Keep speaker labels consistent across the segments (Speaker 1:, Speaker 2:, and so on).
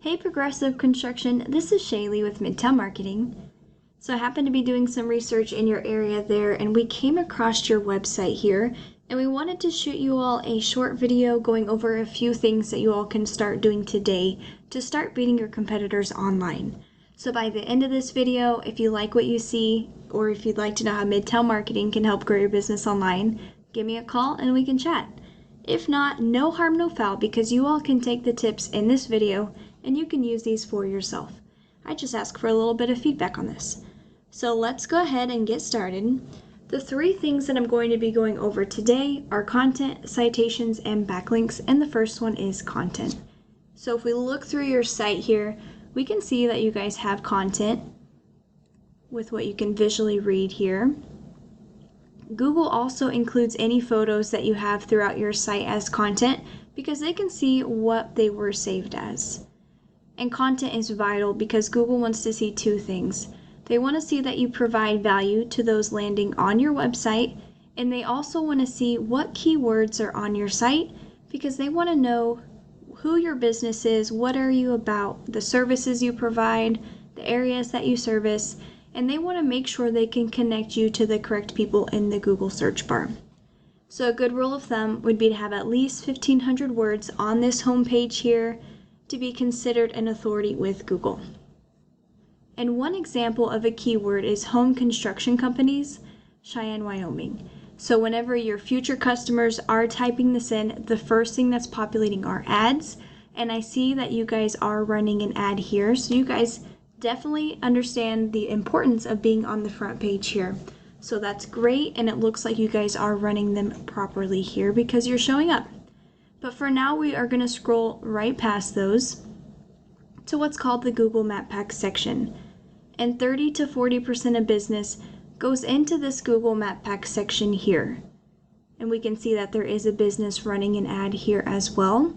Speaker 1: Hey Progressive Construction, this is Shaelee with Midtown Marketing. So I happened to be doing some research in your area there and we came across your website here and we wanted to shoot you all a short video going over a few things that you all can start doing today to start beating your competitors online. So by the end of this video, if you like what you see or if you'd like to know how Midtown Marketing can help grow your business online, give me a call and we can chat. If not, no harm, no foul, because you all can take the tips in this video and you can use these for yourself. I just ask for a little bit of feedback on this. So let's go ahead and get started. The three things that I'm going to be going over today are content, citations, and backlinks, and the first one is content. So if we look through your site here, we can see that you guys have content with what you can visually read here. Google also includes any photos that you have throughout your site as content because they can see what they were saved as. And content is vital because Google wants to see two things. They want to see that you provide value to those landing on your website, and they also want to see what keywords are on your site because they want to know who your business is, what are you about, the services you provide, the areas that you service, and they want to make sure they can connect you to the correct people in the Google search bar. So a good rule of thumb would be to have at least 1,500 words on this homepage here to be considered an authority with Google. And one example of a keyword is home construction companies, Cheyenne, Wyoming. So whenever your future customers are typing this in, the first thing that's populating are ads. And I see that you guys are running an ad here. So you guys definitely understand the importance of being on the front page here. So that's great, and it looks like you guys are running them properly here because you're showing up. But for now, we are going to scroll right past those to what's called the Google Map Pack section. And 30 to 40% of business goes into this Google Map Pack section here. And we can see that there is a business running an ad here as well.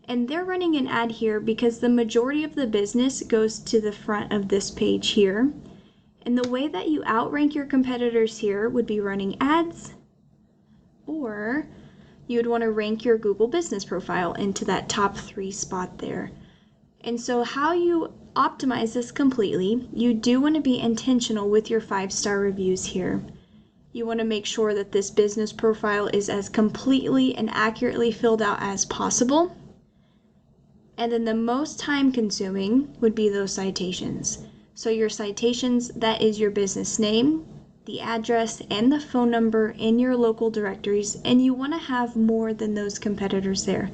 Speaker 1: And they're running an ad here because the majority of the business goes to the front of this page here. And the way that you outrank your competitors here would be running ads, or you would want to rank your Google business profile into that top 3 spot there. And so how you optimize this completely, you do want to be intentional with your 5-star reviews here. You want to make sure that this business profile is as completely and accurately filled out as possible. And then the most time consuming would be those citations. So your citations, that is your business name, the address, and the phone number in your local directories, and you want to have more than those competitors there.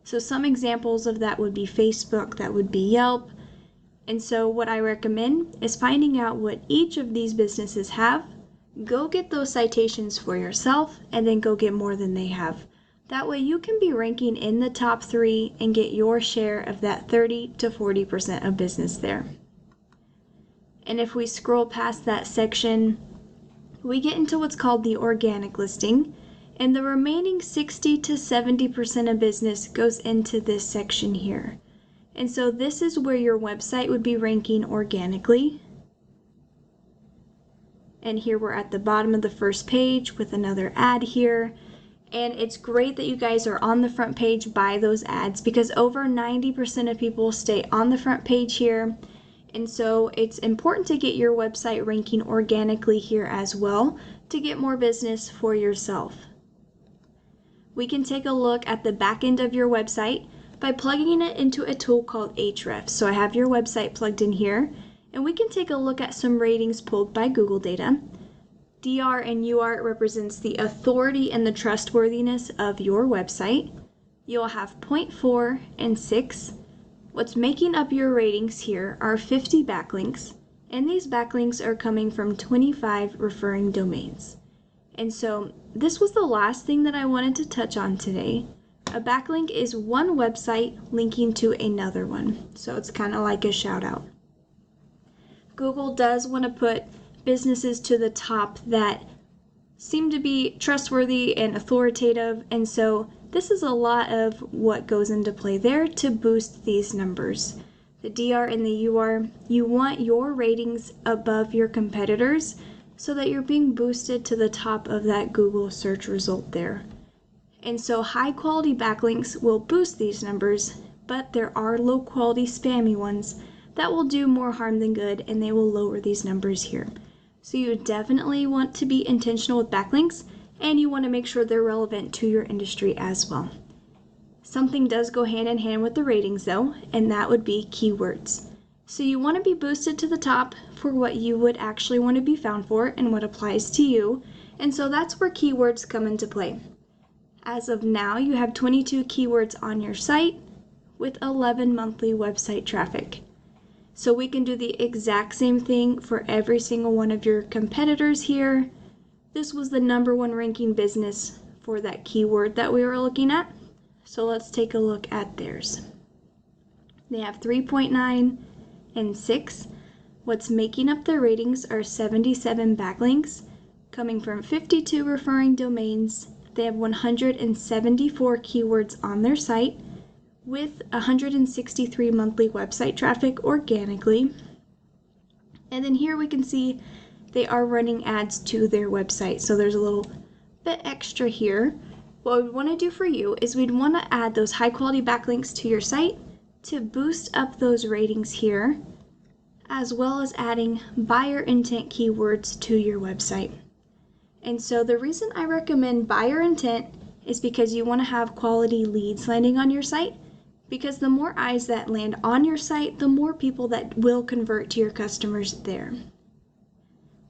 Speaker 1: So some examples of that would be Facebook, that would be Yelp. And so what I recommend is finding out what each of these businesses have, go get those citations for yourself, and then go get more than they have. That way you can be ranking in the top 3 and get your share of that 30 to 40% of business there. And if we scroll past that section, we get into what's called the organic listing, and the remaining 60 to 70% of business goes into this section here. And so this is where your website would be ranking organically. And here we're at the bottom of the first page with another ad here. And it's great that you guys are on the front page by those ads because over 90% of people stay on the front page here. And so it's important to get your website ranking organically here as well to get more business for yourself. We can take a look at the back end of your website by plugging it into a tool called Ahrefs. So I have your website plugged in here, and we can take a look at some ratings pulled by Google data. DR and UR represents the authority and the trustworthiness of your website. You'll have 0.4 and 6. What's making up your ratings here are 50 backlinks, and these backlinks are coming from 25 referring domains. And so this was the last thing that I wanted to touch on today. A backlink is one website linking to another one, so it's kind of like a shout out. Google does want to put businesses to the top that seem to be trustworthy and authoritative, and so this is a lot of what goes into play there to boost these numbers. The DR and the UR, you want your ratings above your competitors so that you're being boosted to the top of that Google search result there. And so high quality backlinks will boost these numbers, but there are low quality spammy ones that will do more harm than good, and they will lower these numbers here. So you definitely want to be intentional with backlinks, and you want to make sure they're relevant to your industry as well. Something does go hand in hand with the ratings though, and that would be keywords. So you want to be boosted to the top for what you would actually want to be found for and what applies to you, and so that's where keywords come into play. As of now, you have 22 keywords on your site with 11 monthly website traffic. So we can do the exact same thing for every single one of your competitors here. This was the #1 ranking business for that keyword that we were looking at. So let's take a look at theirs. They have 3.9 and 6. What's making up their ratings are 77 backlinks coming from 52 referring domains. They have 174 keywords on their site with 163 monthly website traffic organically. And then here we can see they are running ads to their website, so there's a little bit extra here. What we want to do for you is we'd want to add those high quality backlinks to your site to boost up those ratings here, as well as adding buyer intent keywords to your website. And so the reason I recommend buyer intent is because you want to have quality leads landing on your site, because the more eyes that land on your site, the more people that will convert to your customers there.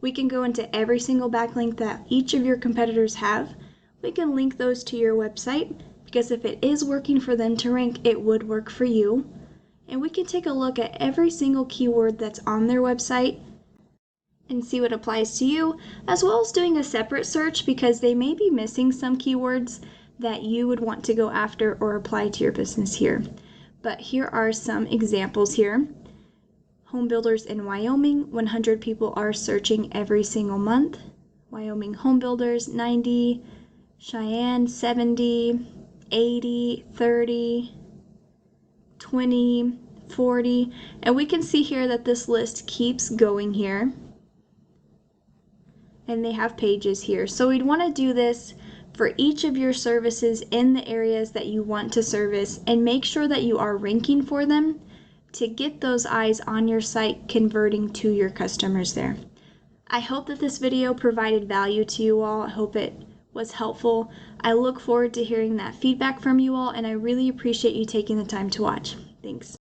Speaker 1: We can go into every single backlink that each of your competitors have. We can link those to your website, because if it is working for them to rank, it would work for you. And we can take a look at every single keyword that's on their website and see what applies to you, as well as doing a separate search, because they may be missing some keywords that you would want to go after or apply to your business here. But here are some examples here. Home builders in Wyoming, 100 people are searching every single month. Wyoming home builders, 90. Cheyenne, 70, 80, 30, 20, 40, and we can see here that this list keeps going here, and they have pages here. So we'd want to do this for each of your services in the areas that you want to service, and make sure that you are ranking for them to get those eyes on your site converting to your customers there. I hope that this video provided value to you all. I hope it was helpful. I look forward to hearing that feedback from you all, and I really appreciate you taking the time to watch. Thanks.